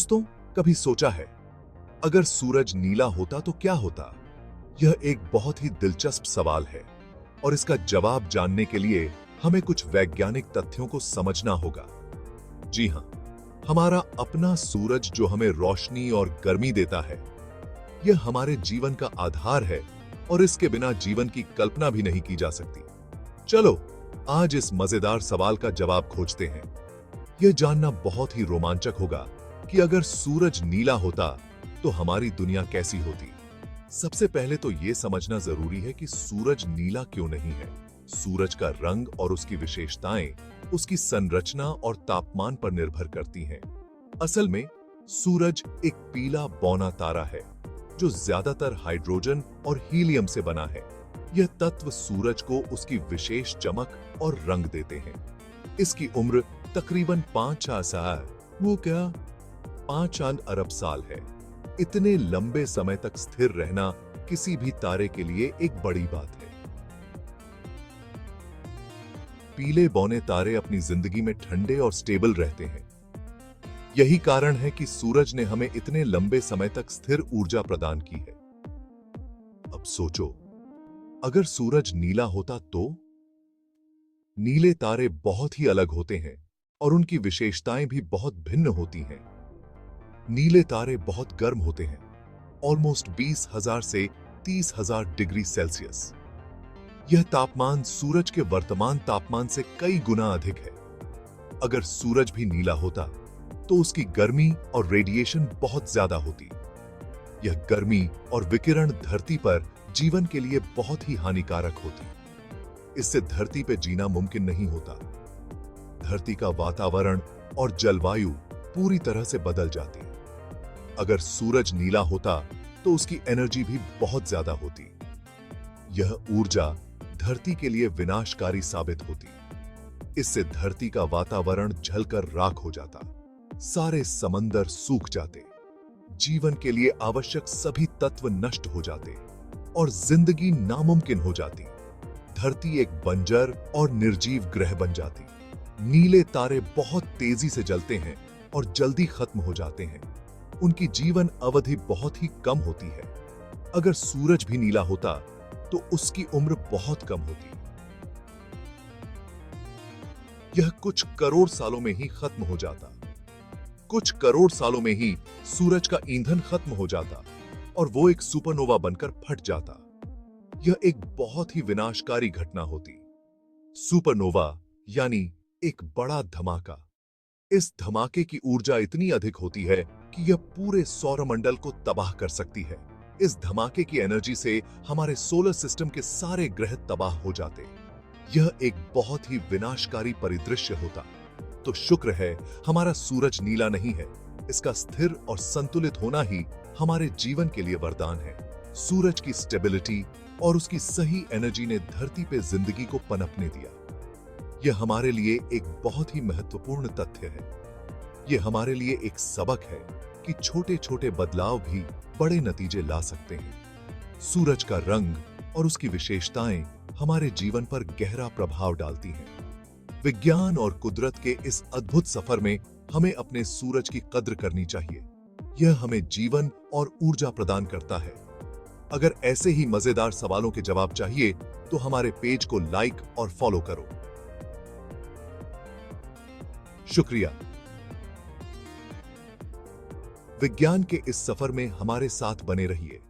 दोस्तों, कभी सोचा है अगर सूरज नीला होता तो क्या होता? यह एक बहुत ही दिलचस्प सवाल है और इसका जवाब जानने के लिए हमें कुछ वैज्ञानिक तथ्यों को समझना होगा। जी हां, हमारा अपना सूरज जो हमें रोशनी और गर्मी देता है, यह हमारे जीवन का आधार है और इसके बिना जीवन की कल्पना भी नहीं की जा सकती। चलो आज इस मजेदार सवाल का जवाब खोजते हैं। यह जानना बहुत ही रोमांचक होगा कि अगर सूरज नीला होता तो हमारी दुनिया कैसी होती। सबसे पहले तो यह समझना जरूरी है कि सूरज नीला क्यों नहीं है। सूरज का रंग और उसकी विशेषताएं उसकी संरचना और तापमान पर निर्भर करती हैं। असल में सूरज एक पीला बौना तारा है जो ज्यादातर हाइड्रोजन और हीलियम से बना है। यह तत्व सूरज को उसकी विशेष चमक और रंग देते हैं। इसकी उम्र तकरीबन 5 अरब साल है। इतने लंबे समय तक स्थिर रहना किसी भी तारे के लिए एक बड़ी बात है। पीले बौने तारे अपनी जिंदगी में ठंडे और स्टेबल रहते हैं। यही कारण है कि सूरज ने हमें इतने लंबे समय तक स्थिर ऊर्जा प्रदान की है। अब सोचो, अगर सूरज नीला होता तो? नीले तारे बहुत ही अलग होते हैं और उनकी विशेषताएं भी बहुत भिन्न होती हैं। नीले तारे बहुत गर्म होते हैं, ऑलमोस्ट 20,000 से 30,000 डिग्री सेल्सियस। यह तापमान सूरज के वर्तमान तापमान से कई गुना अधिक है। अगर सूरज भी नीला होता तो उसकी गर्मी और रेडिएशन बहुत ज्यादा होती। यह गर्मी और विकिरण धरती पर जीवन के लिए बहुत ही हानिकारक होती। इससे धरती पर जीना मुमकिन नहीं होता। धरती का वातावरण और जलवायु पूरी तरह से बदल जाती। अगर सूरज नीला होता तो उसकी एनर्जी भी बहुत ज्यादा होती। यह ऊर्जा धरती के लिए विनाशकारी साबित होती। इससे धरती का वातावरण जलकर राख हो जाता, सारे समंदर सूख जाते, जीवन के लिए आवश्यक सभी तत्व नष्ट हो जाते और जिंदगी नामुमकिन हो जाती। धरती एक बंजर और निर्जीव ग्रह बन जाती। नीले तारे बहुत तेजी से जलते हैं और जल्दी खत्म हो जाते हैं। उनकी जीवन अवधि बहुत ही कम होती है। अगर सूरज भी नीला होता तो उसकी उम्र बहुत कम होती। यह कुछ करोड़ सालों में ही खत्म हो जाता। कुछ करोड़ सालों में ही सूरज का ईंधन खत्म हो जाता और वो एक सुपरनोवा बनकर फट जाता। यह एक बहुत ही विनाशकारी घटना होती। सुपरनोवा यानी एक बड़ा धमाका। इस धमाके की ऊर्जा इतनी अधिक होती है कि यह पूरे सौरमंडल को तबाह कर सकती है। इस धमाके की एनर्जी से हमारे सोलर सिस्टम के सारे ग्रह तबाह हो जाते। यह एक बहुत ही विनाशकारी परिदृश्य होता। तो शुक्र है हमारा सूरज नीला नहीं है। इसका स्थिर और संतुलित होना ही हमारे जीवन के लिए वरदान है। सूरज की स्टेबिलिटी और उसकी सही एनर्जी ने धरती पे जिंदगी को पनपने दिया। यह हमारे लिए एक बहुत ही महत्वपूर्ण तथ्य है। यह हमारे लिए एक सबक है कि छोटे छोटे बदलाव भी बड़े नतीजे ला सकते हैं। सूरज का रंग और उसकी विशेषताएं हमारे जीवन पर गहरा प्रभाव डालती हैं। विज्ञान और कुदरत के इस अद्भुत सफर में हमें अपने सूरज की कद्र करनी चाहिए। यह हमें जीवन और ऊर्जा प्रदान करता है। अगर ऐसे ही मजेदार सवालों के जवाब चाहिए तो हमारे पेज को लाइक और फॉलो करो। शुक्रिया। विज्ञान के इस सफर में हमारे साथ बने रहिए।